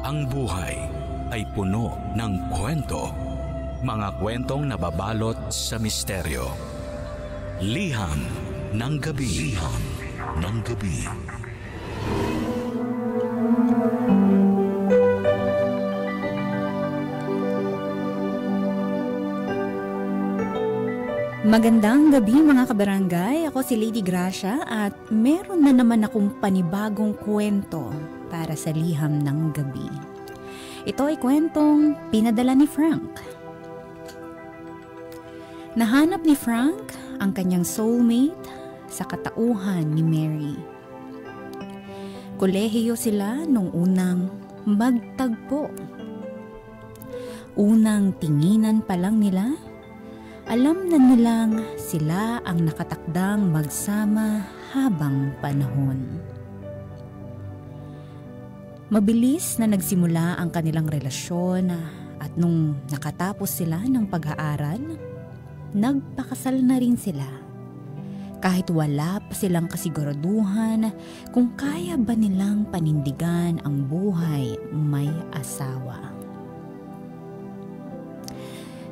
Ang buhay ay puno ng kwento. Mga kwentong nababalot sa misteryo. Liham ng gabi. Liham ng gabi. Magandang gabi mga kabarangay, ako si Lady Gracia at meron na naman akong panibagong kwento para sa Liham ng Gabi. Ito ay kwentong pinadala ni Frank. Nahanap ni Frank ang kanyang soulmate sa katauhan ni Mary. Kolehiyo sila nung unang magtagpo. Unang tinginan pa lang nila, alam na nilang sila ang nakatakdang magsama habang panahon. Mabilis na nagsimula ang kanilang relasyon at nung nakatapos sila ng pag-aaral, nagpakasal na rin sila. Kahit wala pa silang kasiguraduhan kung kaya ba nilang panindigan ang buhay may asawa.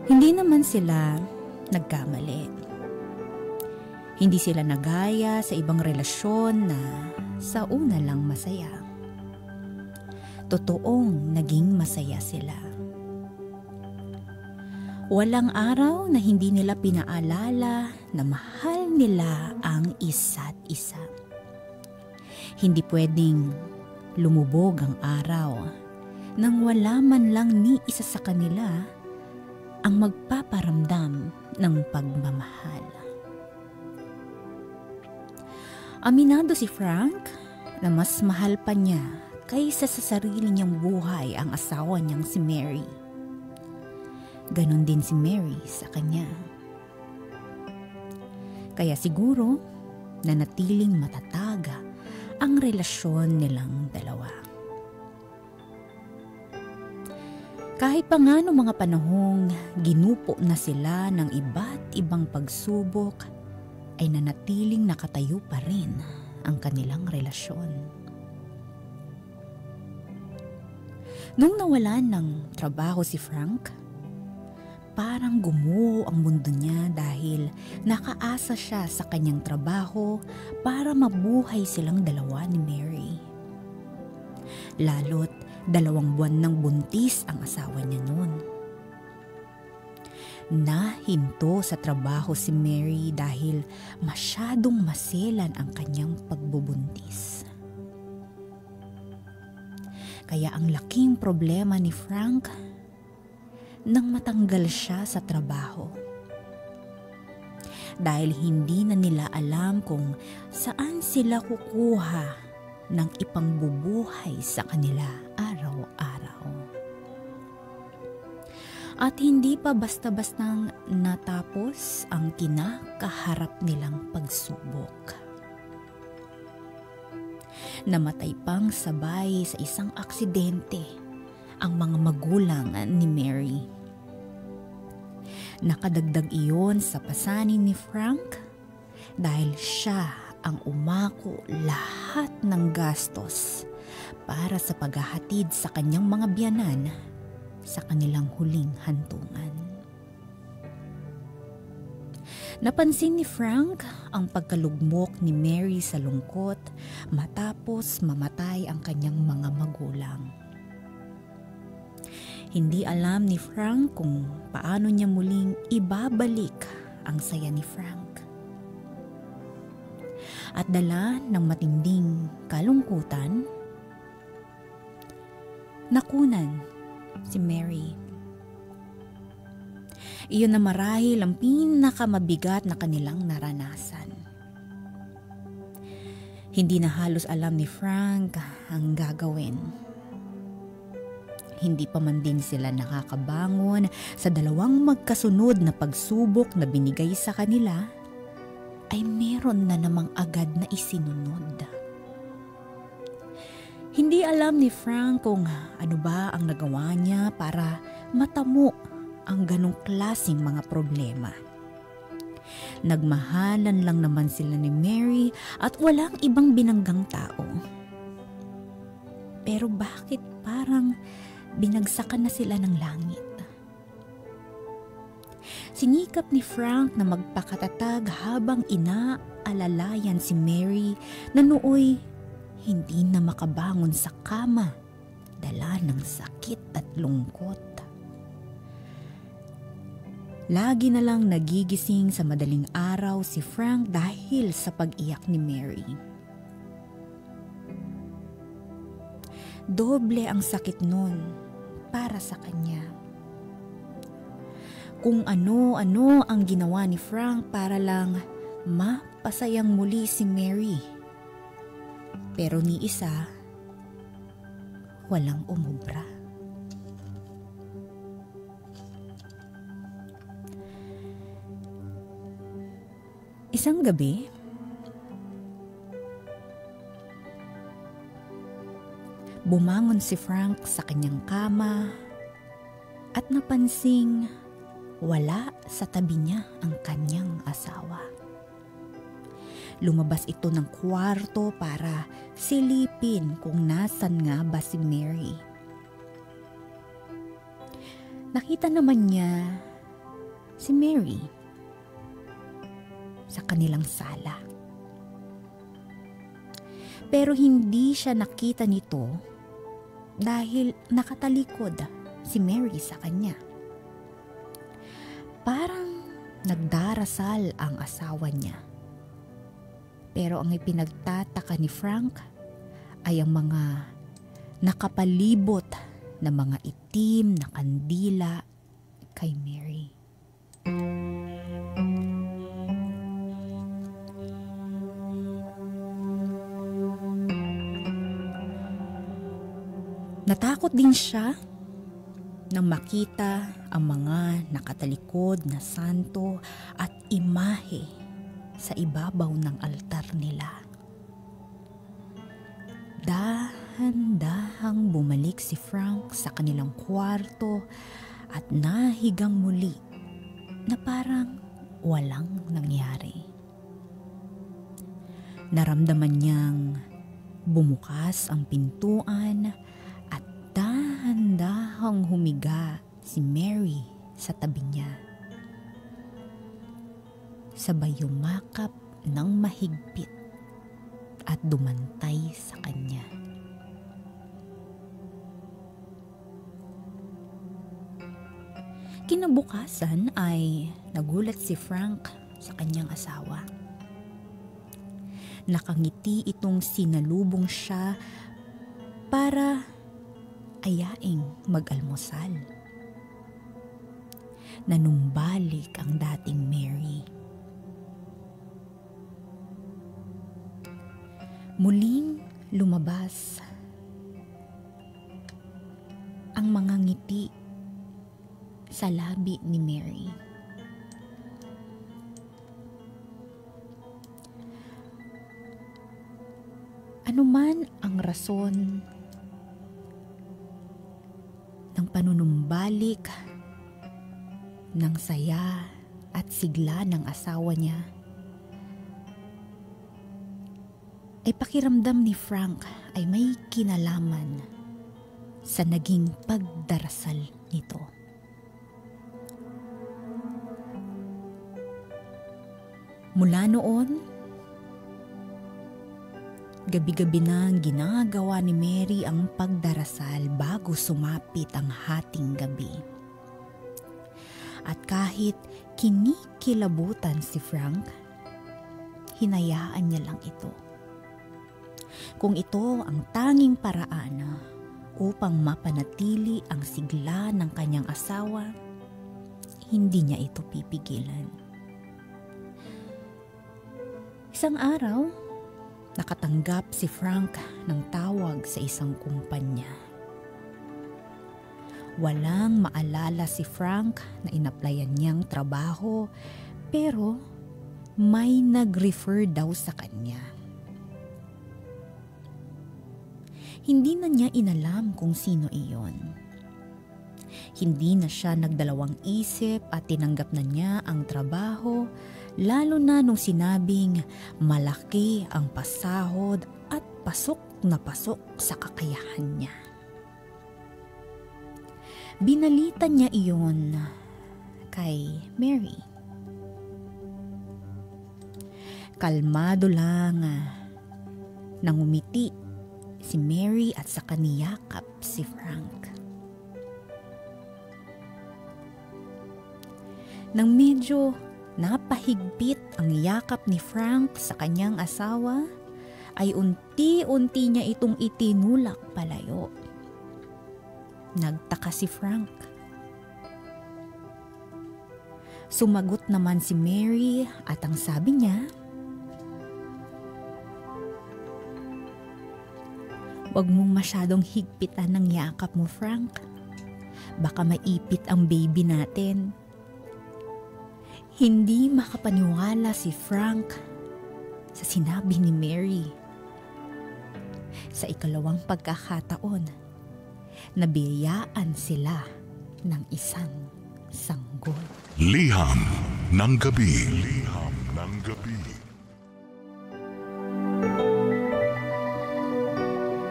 Hindi naman sila nagkamali. Hindi sila nagaya sa ibang relasyon na sa una lang masaya. Totoong naging masaya sila. Walang araw na hindi nila pinaalala na mahal nila ang isa't isa. Hindi pwedeng lumubog ang araw nang wala man lang ni isa sa kanila ang magpaparamdam ng pagmamahal. Aminado si Frank na mas mahal pa niya kaysa sa sarili niyang buhay ang asawa niyang si Mary. Ganon din si Mary sa kanya. Kaya siguro nanatiling matatag ang relasyon nilang dalawa. Kahit pa nga noong mga panahong ginupo na sila ng iba't ibang pagsubok, ay nanatiling nakatayo pa rin ang kanilang relasyon. Nung nawalan ng trabaho si Frank, parang gumuho ang mundo niya dahil nakaasa siya sa kanyang trabaho para mabuhay silang dalawa ni Mary. Lalo't 2 buwan ng buntis ang asawa niya noon. Nahinto sa trabaho si Mary dahil masyadong maselan ang kanyang pagbubuntis. Kaya ang laking problema ni Frank nang matanggal siya sa trabaho. Dahil hindi na nila alam kung saan sila kukuha ng ipangbubuhay sa kanila araw-araw. At hindi pa basta-bastang natapos ang kinakaharap nilang pagsubok. Namatay pang sabay sa isang aksidente ang mga magulang ni Mary. Nakadagdag iyon sa pasanin ni Frank dahil siya ang umako lahat ng gastos para sa paghahatid sa kanyang mga biyanan sa kanilang huling hantungan. Napansin ni Frank ang pagkalugmok ni Mary sa lungkot matapos mamatay ang kanyang mga magulang. Hindi alam ni Frank kung paano niya muling ibabalik ang saya ni Frank. At dala ng matinding kalungkutan, nakunan si Mary. Iyon na marahil ang pinakamabigat na kanilang naranasan. Hindi na halos alam ni Frank ang gagawin. Hindi pa man din sila nakakabangon sa 2 magkasunod na pagsubok na binigay sa kanila, ay meron na namang agad na isinunod. Hindi alam ni Frank kung ano ba ang nagawa niya para matamo ang ganong klaseng mga problema. Nagmahalan lang naman sila ni Mary at walang ibang binanggang tao. Pero bakit parang binagsakan na sila ng langit. Sinikap ni Frank na magpakatatag habang inaalalayan si Mary na nooy hindi na makabangon sa kama, dala ng sakit at lungkot. Lagi na lang nagigising sa madaling araw si Frank dahil sa pag-iyak ni Mary. Doble ang sakit nun para sa kanya. Kung ano-ano ang ginawa ni Frank para lang mapasayang muli si Mary. Pero ni isa, walang umubra. Isang gabi, bumangon si Frank sa kanyang kama at napansing wala sa tabi niya ang kanyang asawa. Lumabas ito ng kwarto para silipin kung nasan nga ba si Mary. Nakita naman niya si Mary sa kanilang sala. Pero hindi siya nakita nito dahil nakatalikod si Mary sa kanya. Parang nagdarasal ang asawa niya. Pero ang ipinagtataka ni Frank ay ang mga nakapalibot na mga itim na kandila kay Mary. Natakot din siya nang makita ang mga nakatalikod na santo at imahe sa ibabaw ng altar nila. Dahan-dahang bumalik si Frank sa kanilang kwarto at nahigang muli na parang walang nangyari. Naramdaman niyang bumukas ang pintuan at dahan-dahang humiga si Mary sa tabi niya. Sabay yumakap ng mahigpit at dumantay sa kanya. Kinabukasan ay nagulat si Frank sa kanyang asawa. Nakangiti itong sinalubong siya para ayaing mag-almusal. Nanumbalik ang dating Mary. Muling lumabas ang mga ngiti sa labi ni Mary. Anuman ang rason ng panunumbalik ng saya at sigla ng asawa niya, ay pakiramdam ni Frank ay may kinalaman sa naging pagdarasal nito. Mula noon, gabi-gabi na ginagawa ni Mary ang pagdarasal bago sumapit ang hating gabi. At kahit kinikilabutan si Frank, hinayaan niya lang ito. Kung ito ang tanging paraan upang mapanatili ang sigla ng kanyang asawa, hindi niya ito pipigilan. Isang araw, nakatanggap si Frank ng tawag sa isang kumpanya. Walang maalala si Frank na inaplayan niyang trabaho, pero may nag-refer daw sa kanya. Hindi na niya inalam kung sino iyon. Hindi na siya nagdalawang isip at tinanggap na niya ang trabaho, lalo na nung sinabing malaki ang pasahod at pasok na pasok sa kakayahan niya. Binalita niya iyon kay Mary. Kalmado lang nangumiti si Mary at saka niyakap si Frank. Nang medyo napahigpit ang yakap ni Frank sa kanyang asawa, ay unti-unti niya itong itinulak palayo. Nagtaka si Frank. Sumagot naman si Mary at ang sabi niya, "Huwag mong masyadong higpitan ng yakap mo, Frank. Baka maipit ang baby natin." Hindi makapaniwala si Frank sa sinabi ni Mary. Sa ikalawang pagkakataon, nabiyayaan sila ng isang sanggol. Liham ng gabi. Liham ng gabi.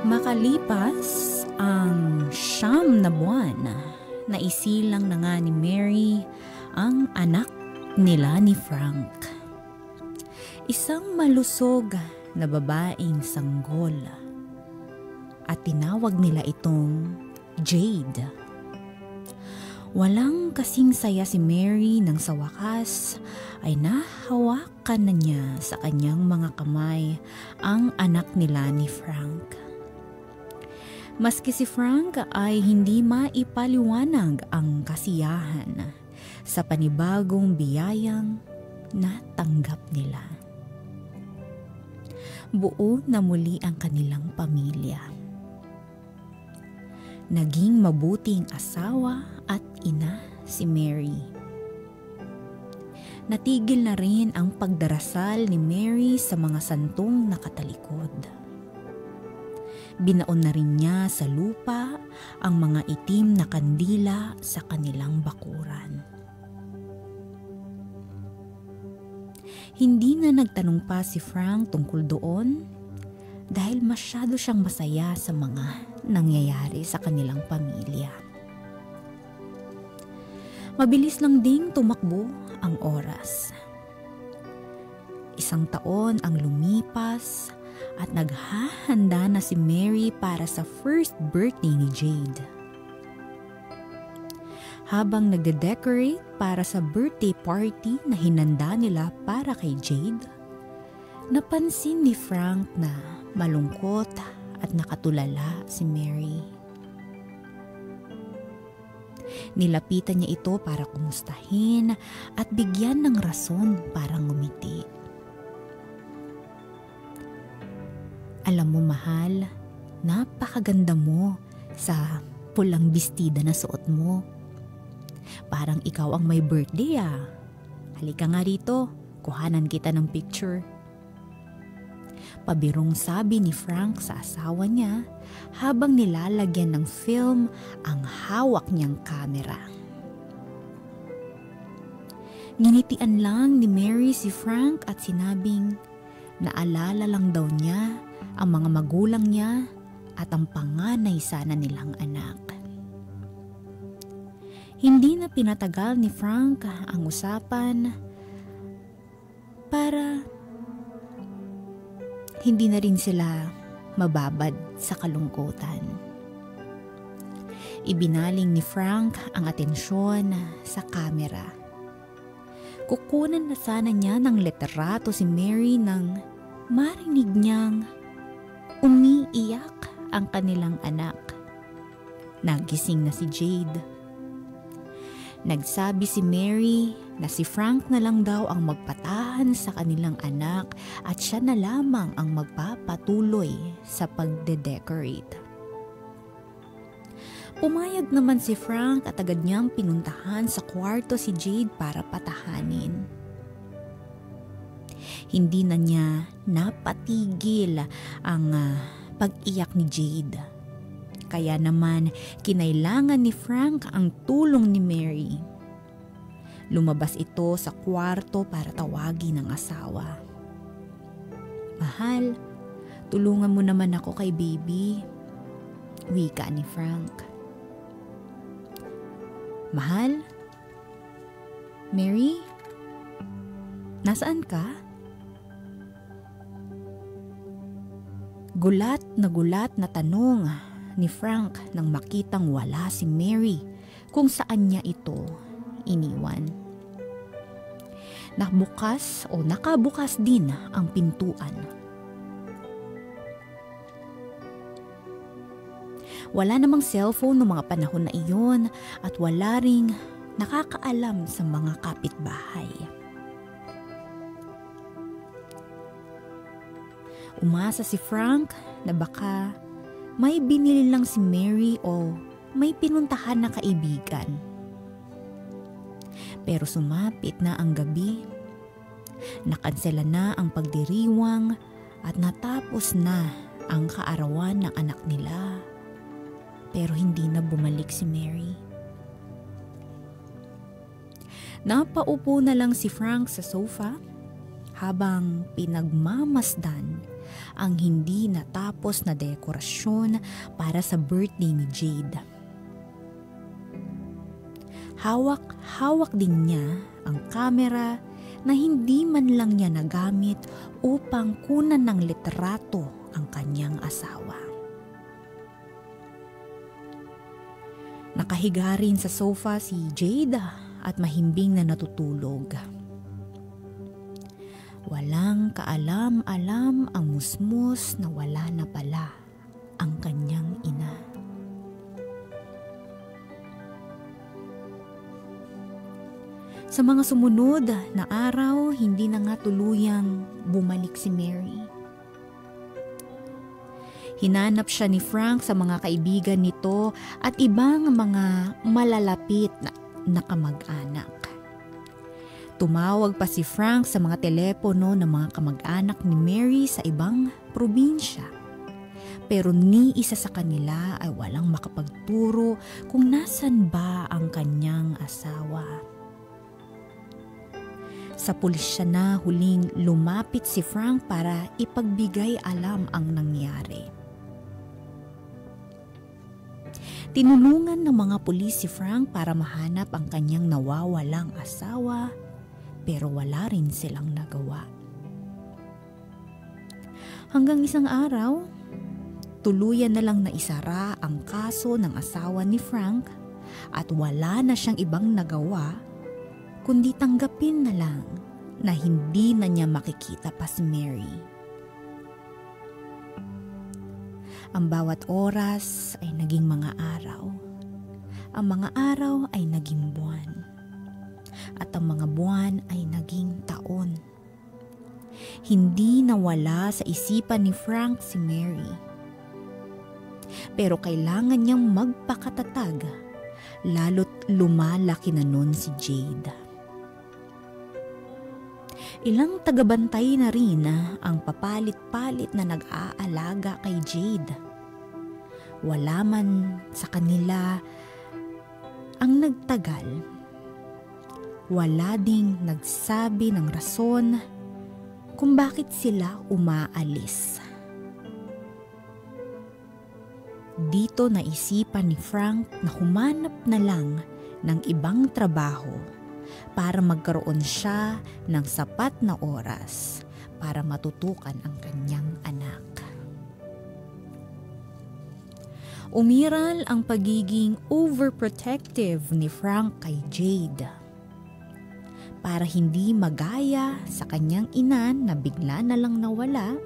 Makalipas ang 9 na buwan, naisilang na nga ni Mary ang anak nila ni Frank. Isang malusog na babaeng sanggol at tinawag nila itong Jade. Walang kasing saya si Mary nang sa wakas ay nahawakan na niya sa kanyang mga kamay ang anak nila ni Frank. Maski si Frank ay hindi maipaliwanag ang kasiyahan sa panibagong biyayang natanggap nila. Buo na muli ang kanilang pamilya. Naging mabuting asawa at ina si Mary. Natigil na rin ang pagdarasal ni Mary sa mga santong nakatalikod. Binaon na rin niya sa lupa ang mga itim na kandila sa kanilang bakuran. Hindi na nagtanong pa si Frank tungkol doon dahil masyado siyang masaya sa mga nangyayari sa kanilang pamilya. Mabilis lang ding tumakbo ang oras. 1 taon ang lumipas at naghahanda na si Mary para sa first birthday ni Jade. Habang nagde-decorate para sa birthday party na hinanda nila para kay Jade, napansin ni Frank na malungkot at nakatulala si Mary. Nilapitan niya ito para kumustahin at bigyan ng rason para ngumiti. "Alam mo, mahal, napakaganda mo sa pulang bestida na suot mo. Parang ikaw ang may birthday ah. Halika nga rito, kuhanan kita ng picture." Pabirong sabi ni Frank sa asawa niya habang nilalagyan ng film ang hawak niyang kamera. Nginitian lang ni Mary si Frank at sinabing naalala lang daw niya ang mga magulang niya at ang panganay sana nilang anak. Hindi na pinatagal ni Frank ang usapan para hindi na rin sila mababad sa kalungkutan. Ibinaling ni Frank ang atensyon sa kamera. Kukunan na sana niya ng litrato si Mary nang marinig niyang umiiyak ang kanilang anak. Nagising na si Jade. Nagsabi si Mary na si Frank na lang daw ang magpatahan sa kanilang anak at siya na lamang ang magpapatuloy sa pagde-decorate. Pumayag naman si Frank at agad niyang pinuntahan sa kwarto si Jade para patahanin. Hindi na niya napatigil ang pag-iyak ni Jade. Kaya naman kinailangan ni Frank ang tulong ni Mary. Lumabas ito sa kwarto para tawagin ang asawa. "Mahal, tulungan mo naman ako kay baby," wika ni Frank. Mahal? Mary? Nasaan ka? Gulat na tanong ni Frank nang makitang wala si Mary kung saan niya ito iniwan. Nakabukas din ang pintuan. Wala namang cellphone noong mga panahon na iyon at wala ring nakakaalam sa mga kapitbahay. Umasa si Frank na baka may binili lang si Mary o may pinuntahan na kaibigan. Pero sumapit na ang gabi, nakansela na ang pagdiriwang at natapos na ang kaarawan ng anak nila. Pero hindi na bumalik si Mary. Napaupo na lang si Frank sa sofa habang pinagmamasdan ang hindi natapos na dekorasyon para sa birthday ni Jade. Hawak din niya ang kamera na hindi man lang niya nagamit upang kunan ng litrato ang kanyang asawa. Nakahiga rin sa sofa si Jade at mahimbing na natutulog. Walang kaalam-alam ang musmus na wala na pala ang kanyang ina. Sa mga sumunod na araw, hindi na nga tuluyang bumalik si Mary. Hinanap siya ni Frank sa mga kaibigan nito at ibang mga malalapit na kamag-anak. Tumawag pa si Frank sa mga telepono ng mga kamag-anak ni Mary sa ibang probinsya. Pero ni isa sa kanila ay walang makapagturo kung nasan ba ang kanyang asawa. Sa pulisya na huling lumapit si Frank para ipagbigay alam ang nangyari. Tinulungan ng mga pulis si Frank para mahanap ang kanyang nawawalang asawa, pero wala rin silang nagawa. Hanggang isang araw, tuluyan na lang naisara ang kaso ng asawa ni Frank at wala na siyang ibang nagawa kundi tanggapin na lang na hindi na niya makikita pa si Mary. Ang bawat oras ay naging mga araw. Ang mga araw ay naging buwan. At ang mga buwan ay naging taon. Hindi nawala sa isipan ni Frank si Mary. Pero kailangan niyang magpakatatag, lalo't lumalaki na nun si Jade. Ilang tagabantay na rin ang papalit-palit na nag-aalaga kay Jade. Wala man sa kanila ang nagtagal. Wala ding nagsabi ng rason kung bakit sila umaalis. Dito naisipan ni Frank na humanap na lang ng ibang trabaho para magkaroon siya ng sapat na oras para matutukan ang kanyang anak. Umiral ang pagiging overprotective ni Frank kay Jade. Para hindi magaya sa kanyang ina na bigla na lang nawala,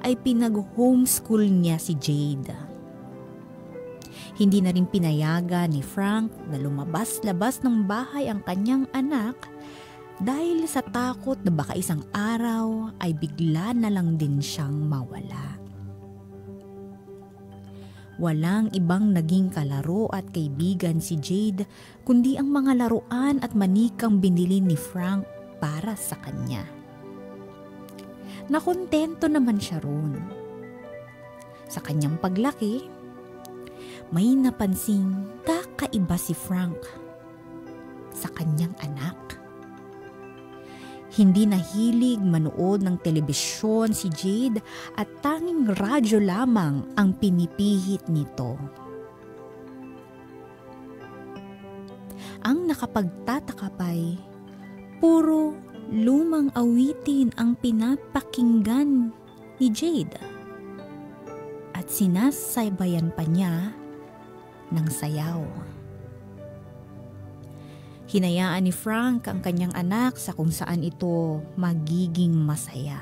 ay pinag-homeschool niya si Jade. Hindi na rin pinayagan ni Frank na lumabas-labas ng bahay ang kanyang anak dahil sa takot na baka isang araw ay bigla na lang din siyang mawala. Walang ibang naging kalaro at kaibigan si Jade kundi ang mga laruan at manikang binili ni Frank para sa kanya. Nakontento naman siya roon. Sa kanyang paglaki, may napansing kakaiba si Frank sa kanyang anak. Hindi nahilig manood ng telebisyon si Jade at tanging radyo lamang ang pinipihit nito. Ang nakapagtataka pa'y puro lumang awitin ang pinapakinggan ni Jade. At sinasabayan pa niya ng sayaw. Hinayaan ni Frank ang kanyang anak sa kung saan ito magiging masaya.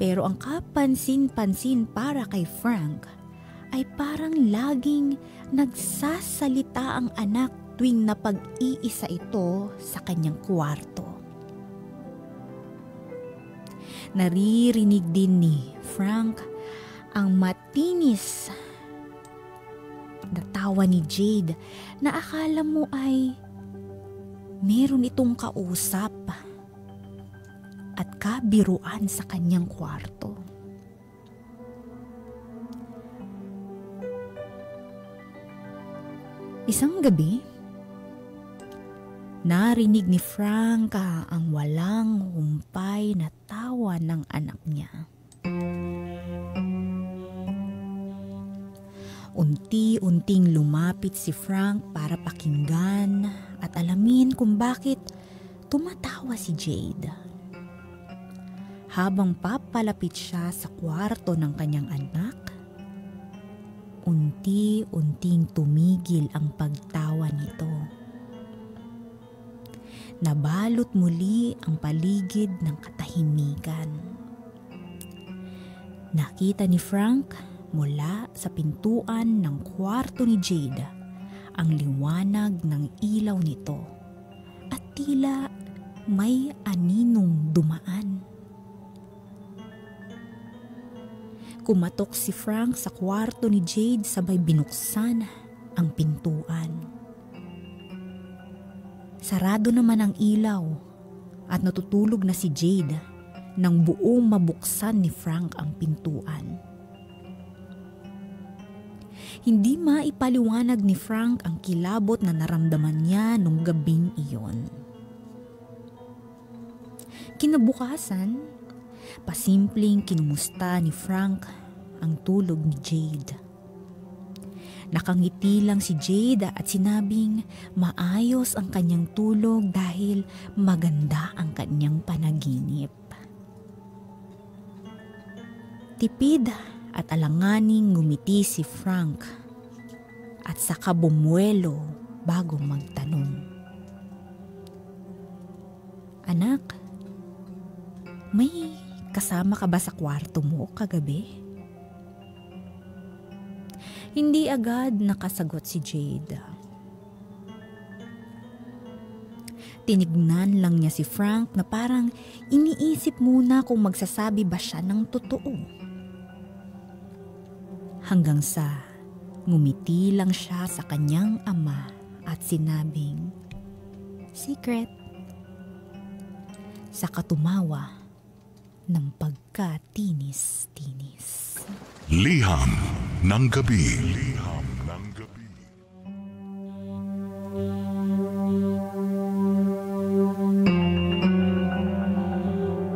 Pero ang kapansin-pansin para kay Frank ay parang laging nagsasalita ang anak tuwing napag-iisa ito sa kanyang kwarto. Naririnig din ni Frank ang matinis na tawa ni Jade na akala mo ay meron itong kausap at kabiruan sa kanyang kwarto. Isang gabi, narinig ni Frank ang walang humpay na tawa ng anak niya. Unti-unting lumapit si Frank para pakinggan at alamin kung bakit tumatawa si Jade. Habang papalapit siya sa kwarto ng kanyang anak, unti-unting tumigil ang pagtawa nito. Nabalot muli ang paligid ng katahimikan. Nakita ni Frank mula sa pintuan ng kwarto ni Jade ang liwanag ng ilaw nito at tila may aninong dumaan. Kumatok si Frank sa kwarto ni Jade sabay binuksan ang pintuan. Sarado naman ang ilaw at natutulog na si Jade nang buong mabuksan ni Frank ang pintuan. Hindi maipaliwanag ni Frank ang kilabot na naramdaman niya nung gabing iyon. Kinabukasan, pasimpleng kinumusta ni Frank ang tulog ni Jade. Nakangiti lang si Jade at sinabing maayos ang kanyang tulog dahil maganda ang kanyang panaginip. Tipid at alanganing ngumiti si Frank at saka bumuelo bago magtanong. Anak, may kasama ka ba sa kwarto mo kagabi? Hindi agad nakasagot si Jade. Tinignan lang niya si Frank na parang iniisip muna kung magsasabi ba siya ng totoo. Hanggang sa ngumiti lang siya sa kanyang ama at sinabing, "Secret." Saka tumawa ng pagkatinis-tinis. Liham ng gabi. Liham ng gabi.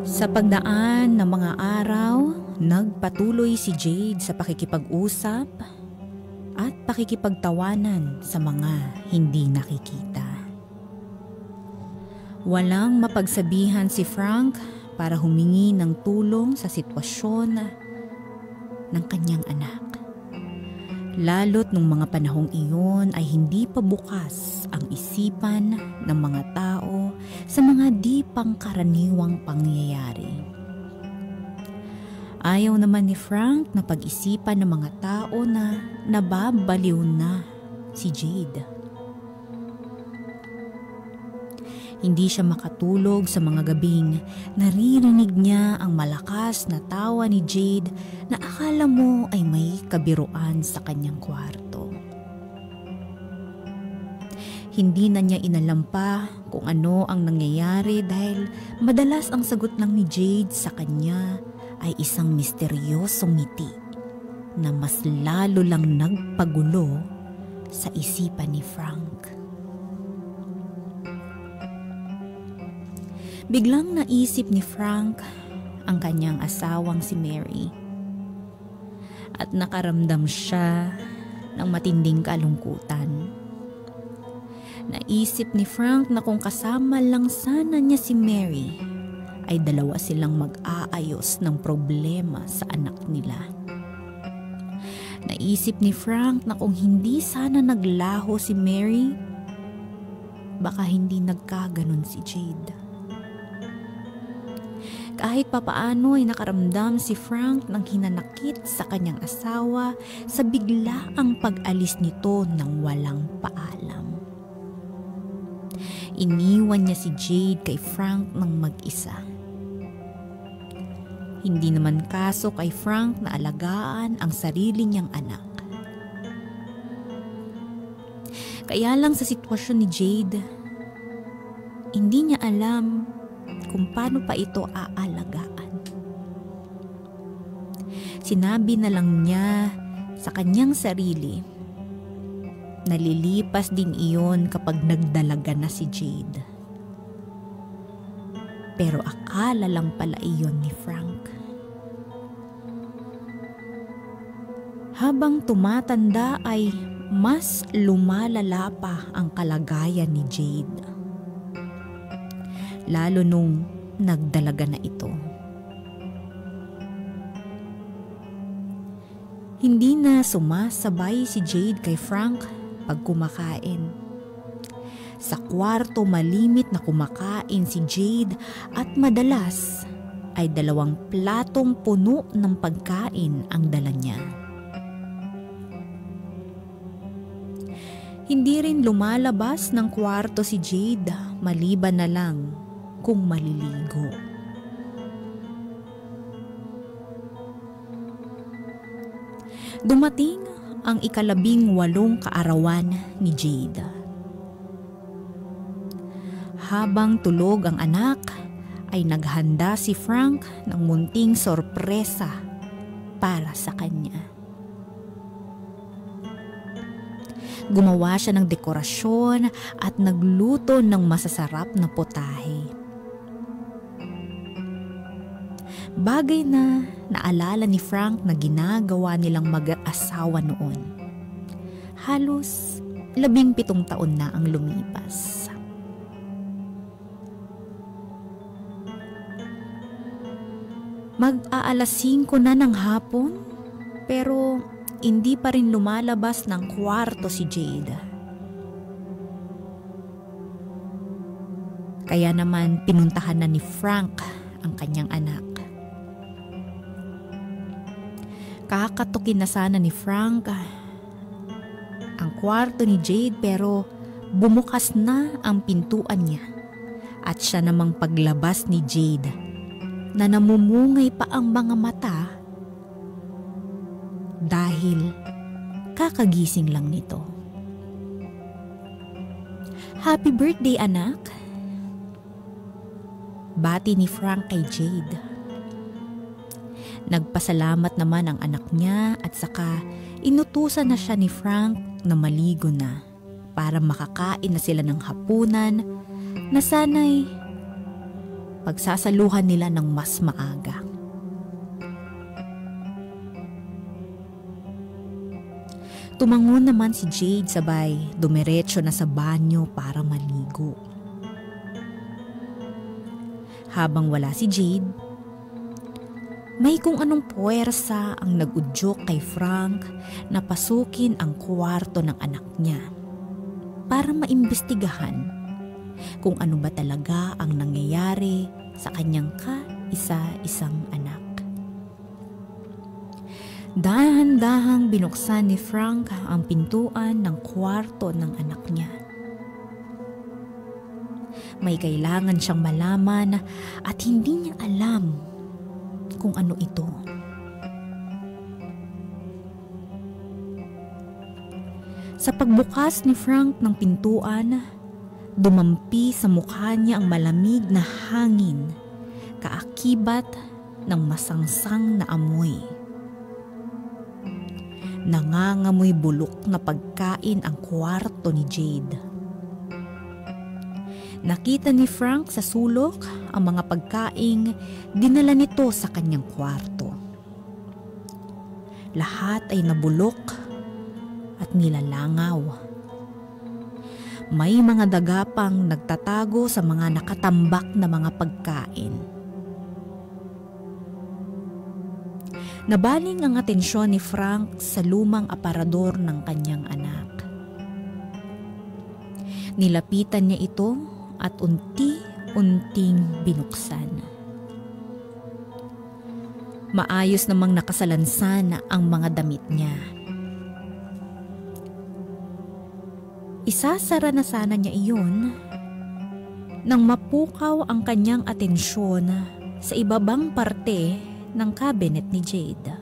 Sa pagdaan ng mga araw, nagpatuloy si Jade sa pakikipag-usap at pakikipagtawanan sa mga hindi nakikita. Walang mapagsabihan si Frank para humingi ng tulong sa sitwasyon ng kanyang anak. Lalo't nung mga panahong iyon ay hindi pa bukas ang isipan ng mga tao sa mga di pangkaraniwang pangyayari. Ayaw naman ni Frank na pag-isipan ng mga tao na nababaliw na si Jade. Hindi siya makatulog sa mga gabing naririnig niya ang malakas na tawa ni Jade na akala mo ay may kabiruan sa kanyang kwarto. Hindi na niya inalam pa kung ano ang nangyayari dahil madalas ang sagot lang ni Jade sa kanya ay isang misteryosong ngiti na mas lalo lang nagpagulo sa isipan ni Frank. Biglang naisip ni Frank ang kanyang asawang si Mary at nakaramdam siya ng matinding kalungkutan. Naisip ni Frank na kung kasama lang sana niya si Mary, ay dalawa silang mag-aayos ng problema sa anak nila. Naisip ni Frank na kung hindi sana naglaho si Mary, baka hindi nagkaganon si Jade. Kahit papaano ay nakaramdam si Frank ng hinanakit sa kanyang asawa sa biglaang pag-alis nito ng walang paalam. Iniwan niya si Jade kay Frank ng mag-isa. Hindi naman kaso kay Frank na alagaan ang sarili niyang anak. Kaya lang sa sitwasyon ni Jade, hindi niya alam kung paano pa ito aalagaan. Sinabi na lang niya sa kanyang sarili, nalilipas din iyon kapag nagdalaga na si Jade. Pero akala lang pala iyon ni Frank. Habang tumatanda ay mas lumalala pa ang kalagayan ni Jade. Lalo nung nagdalaga na ito. Hindi na sumasabay si Jade kay Frank pag kumakain. Sa kwarto malimit na kumakain si Jade at madalas ay 2 platong puno ng pagkain ang dala niya. Hindi rin lumalabas ng kwarto si Jade maliban na lang kung maliligo. Dumating ang 18 kaarawan ni Jade. Habang tulog ang anak, ay naghanda si Frank ng munting sorpresa para sa kanya. Gumawa siya ng dekorasyon at nagluto ng masasarap na potahe. Bagay na naalala ni Frank na ginagawa nilang mag-asawa noon. Halos 17 taon na ang lumipas. Mag-aalas 5 na ng hapon, pero hindi pa rin lumalabas ng kwarto si Jade. Kaya naman pinuntahan na ni Frank ang kanyang anak. Kakatukin na sana ni Frank ang kwarto ni Jade, pero bumukas na ang pintuan niya at siya namang paglabas ni Jade na namumungay pa ang mga mata dahil kakagising lang nito. "Happy birthday, anak!" Bati ni Frank kay Jade. Nagpasalamat naman ang anak niya at saka inutusan na siya ni Frank na maligo na para makakain na sila ng hapunan na sana'y pagsasaluhan nila ng mas maaga. Tumangon naman si Jade, sabay dumiretso na sa banyo para maligo. Habang wala si Jade, may kung anong puwersa ang nag-udyok kay Frank na pasukin ang kwarto ng anak niya para maimbestigahan kung ano ba talaga ang nangyayari sa kanyang kaisa-isang anak. Dahan-dahang binuksan ni Frank ang pintuan ng kwarto ng anak niya. May kailangan siyang malaman at hindi niya alam kung ano ito. Sa pagbukas ni Frank ng pintuan, dumampi sa mukha niya ang malamig na hangin, kaakibat ng masangsang na amoy. Nangangamoy bulok na pagkain ang kwarto ni Jade. Nakita ni Frank sa sulok ang mga pagkaing dinala nito sa kanyang kwarto. Lahat ay nabulok at nilalangaw. May mga daga pang nagtatago sa mga nakatambak na mga pagkain. Nabaling ang atensyon ni Frank sa lumang aparador ng kanyang anak. Nilapitan niya ito at unti-unting binuksan. Maayos namang nakasalansan ang mga damit niya. Isasara na sana niya iyon nang mapukaw ang kanyang atensyon sa ibabang parte ng cabinet ni Jade.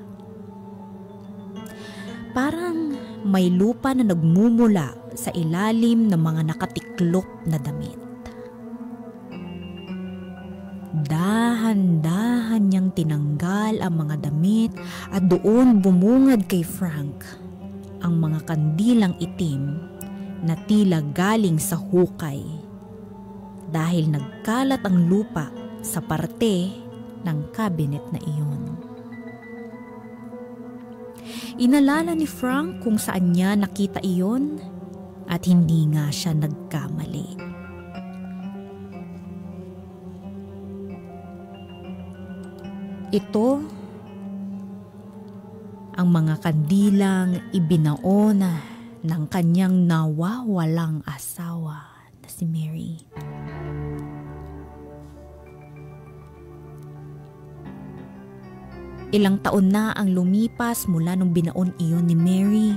Parang may lupa na nagmumula sa ilalim ng mga nakatiklop na damit. Dahan-dahan niyang tinanggal ang mga damit at doon bumungad kay Frank ang mga kandilang itim na tila galing sa hukay dahil nagkalat ang lupa sa parte ng cabinet na iyon. Inalala ni Frank kung saan niya nakita iyon at hindi nga siya nagkamali. Ito ang mga kandilang ibinaon ng kanyang nawawalang asawa na si Mary. Ilang taon na ang lumipas mula nung binaon iyon ni Mary,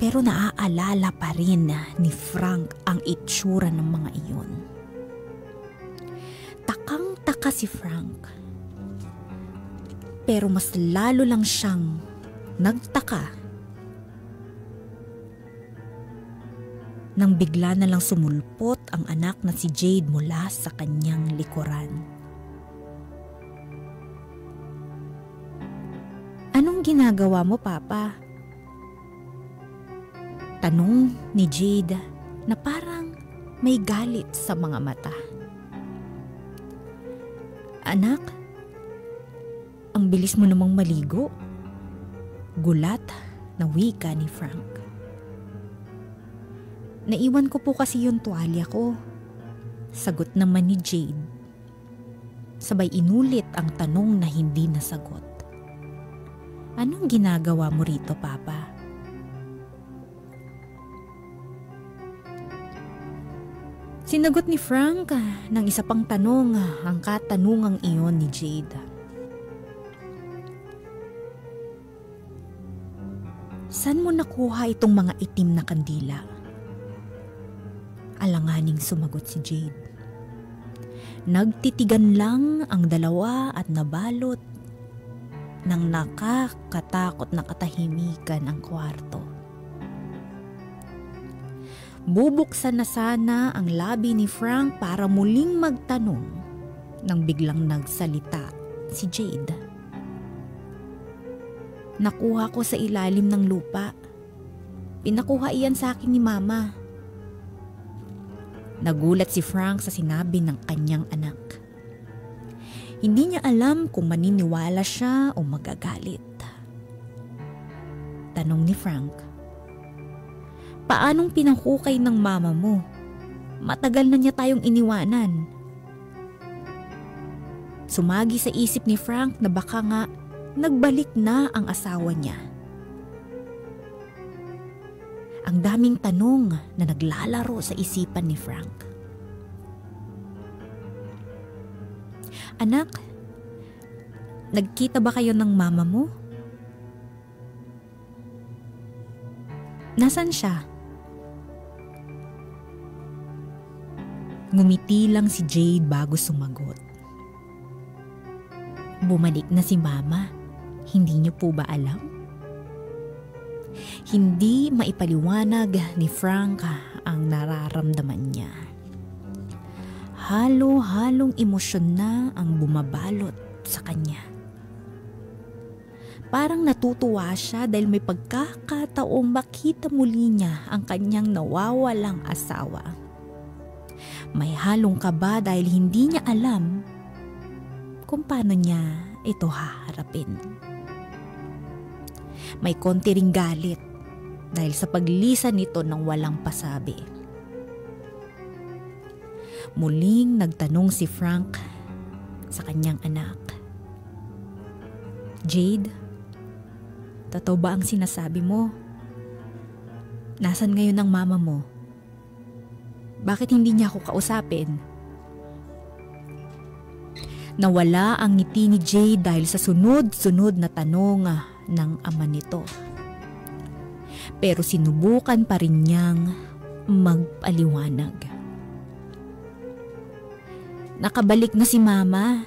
pero naaalala pa rin ni Frank ang itsura ng mga iyon. Takang-taka si Frank, pero mas lalo lang siyang nagtaka nang bigla na lang sumulpot ang anak na si Jade mula sa kanyang likuran. "Anong ginagawa mo, Papa?" Tanong ni Jade na parang may galit sa mga mata. "Anak, ang bilis mo namang maligo." Gulat na wika ni Frank. "Naiwan ko po kasi yung tuwalya ko." Sagot naman ni Jade. Sabay inulit ang tanong na hindi nasagot. "Anong ginagawa mo rito, Papa?" Sinagot ni Frank ng isa pang tanong ang katanungang iyon ni Jade. "Saan mo nakuha itong mga itim na kandila?" Alanganing sumagot si Jade. Nagtitigan lang ang dalawa at nabalot ng nakakatakot na katahimikan ang kwarto. Bubuksan na sana ang labi ni Frank para muling magtanong nang biglang nagsalita si Jade. "Nakuha ko sa ilalim ng lupa. Pinakuha iyan sa akin ni Mama." Nagulat si Frank sa sinabi ng kanyang anak. Hindi niya alam kung maniniwala siya o magagalit. Tanong ni Frank, "Paanong pinahukay ng mama mo? Matagal na niya tayong iniwanan." Sumagi sa isip ni Frank na baka nga nagbalik na ang asawa niya. Ang daming tanong na naglalaro sa isipan ni Frank. "Anak, nagkita ba kayo ng mama mo? Nasaan siya?" Ngumiti lang si Jade bago sumagot. "Bumalik na si Mama. Hindi niyo po ba alam?" Hindi maipaliwanag ni Frank ang nararamdaman niya. Halo-halong emosyon na ang bumabalot sa kanya. Parang natutuwa siya dahil may pagkakataong makita muli niya ang kanyang nawawalang asawa. May halong kaba dahil hindi niya alam kung paano niya ito haharapin. May konti ring galit dahil sa paglisan nito ng walang pasabi. Muling nagtanong si Frank sa kanyang anak. Jade, totoo ba ang sinasabi mo? Nasaan ngayon ang mama mo? Bakit hindi niya ako kausapin? Nawala ang ngiti ni Jade dahil sa sunod-sunod na tanong ng ama nito. Pero sinubukan pa rin niyang magpaliwanag. Nakabalik na si mama.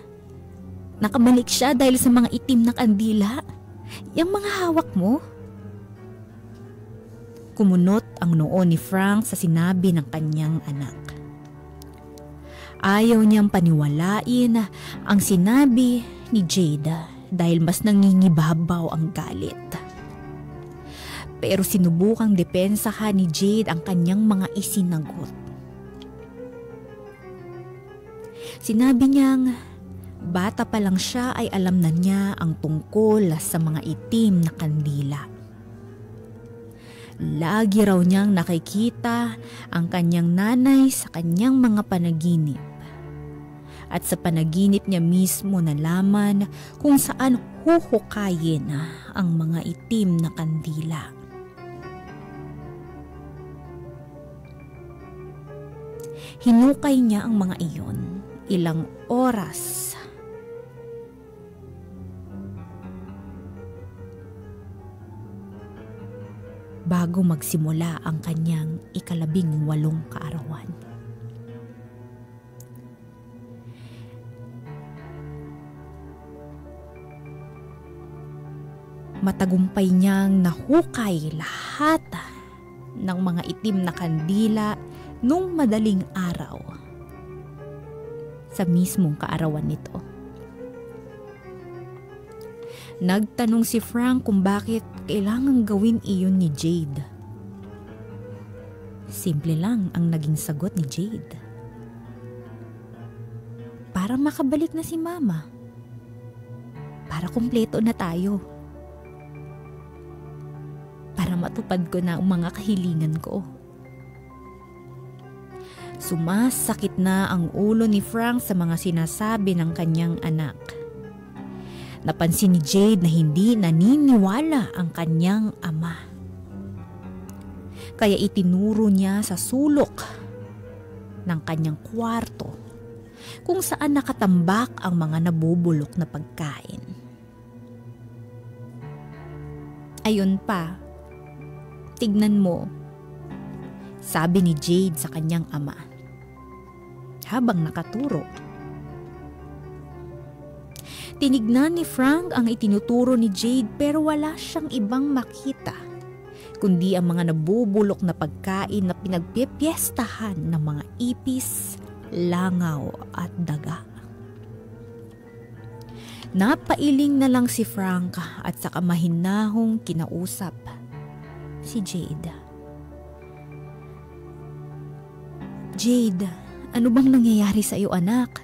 Nakabalik siya dahil sa mga itim na kandila. Yang mga hawak mo. Kumunot ang noo ni Frank sa sinabi ng kanyang anak. Ayaw niyang paniwalain ang sinabi ni Jade dahil mas nangingibabaw ang galit. Pero sinubukang depensahan ni Jade ang kanyang mga isinagot. Sinabi niyang bata pa lang siya ay alam na niya ang tungkol sa mga itim na kandila. Lagi raw niyang nakikita ang kanyang nanay sa kanyang mga panaginip. At sa panaginip niya mismo nalaman kung saan huhukayin ang mga itim na kandila. Hinukay niya ang mga iyon ilang oras. Bago magsimula ang kanyang 18 kaarawan. Matagumpay niyang nahukay lahat ng mga itim na kandila nung madaling araw sa mismong kaarawan nito. Nagtanong si Frank kung bakit kailangang gawin iyon ni Jade. Simple lang ang naging sagot ni Jade. Para makabalik na si mama. Para kumpleto na tayo. Para matupad ko na ang mga kahilingan ko. Sumasakit na ang ulo ni Frank sa mga sinasabi ng kanyang anak. Napansin ni Jade na hindi naniniwala ang kanyang ama. Kaya itinuro niya sa sulok ng kanyang kwarto kung saan nakatambak ang mga nabubulok na pagkain. Ayun pa, tignan mo, sabi ni Jade sa kanyang ama habang nakaturo. Tinignan ni Frank ang itinuturo ni Jade pero wala siyang ibang makita kundi ang mga nabubulok na pagkain na pinagpipiestahan ng mga ipis, langaw at daga. Napailing na lang si Frank at saka mahinahong kinausap si Jade. Jade, ano bang nangyayari sa iyo, anak?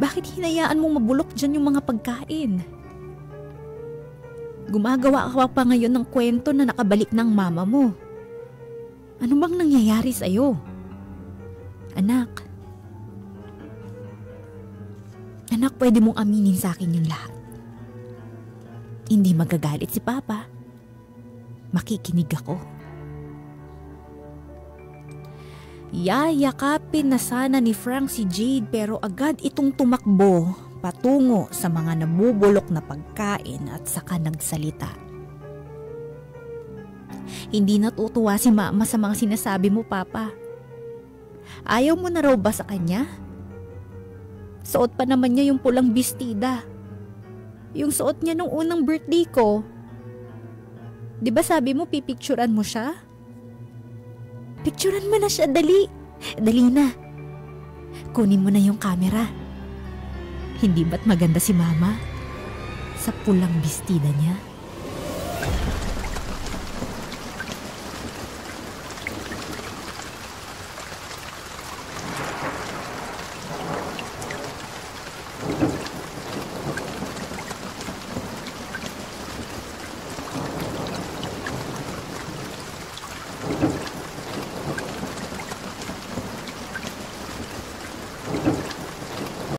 Bakit hinayaan mong mabulok dyan yung mga pagkain? Gumagawa ka pa ngayon ng kwento na nakabalik ng mama mo. Ano bang nangyayari sa iyo? Anak, pwede mong aminin sa akin yung lahat. Hindi magagalit si Papa. Makikinig ako. Yayakapin na sana ni Frank si Jade pero agad itong tumakbo patungo sa mga nabubulok na pagkain at saka nagsalita. Hindi natutuwa si Mama sa mga sinasabi mo, Papa. Ayaw mo na raw ba sa kanya? Suot pa naman niya yung pulang bestida. Yung suot niya nung unang birthday ko. Di ba sabi mo pipicturan mo siya? Picturean mo na siya, dali. Dali na. Kunin mo na yung camera. Hindi ba't maganda si Mama? Sa pulang bestida niya?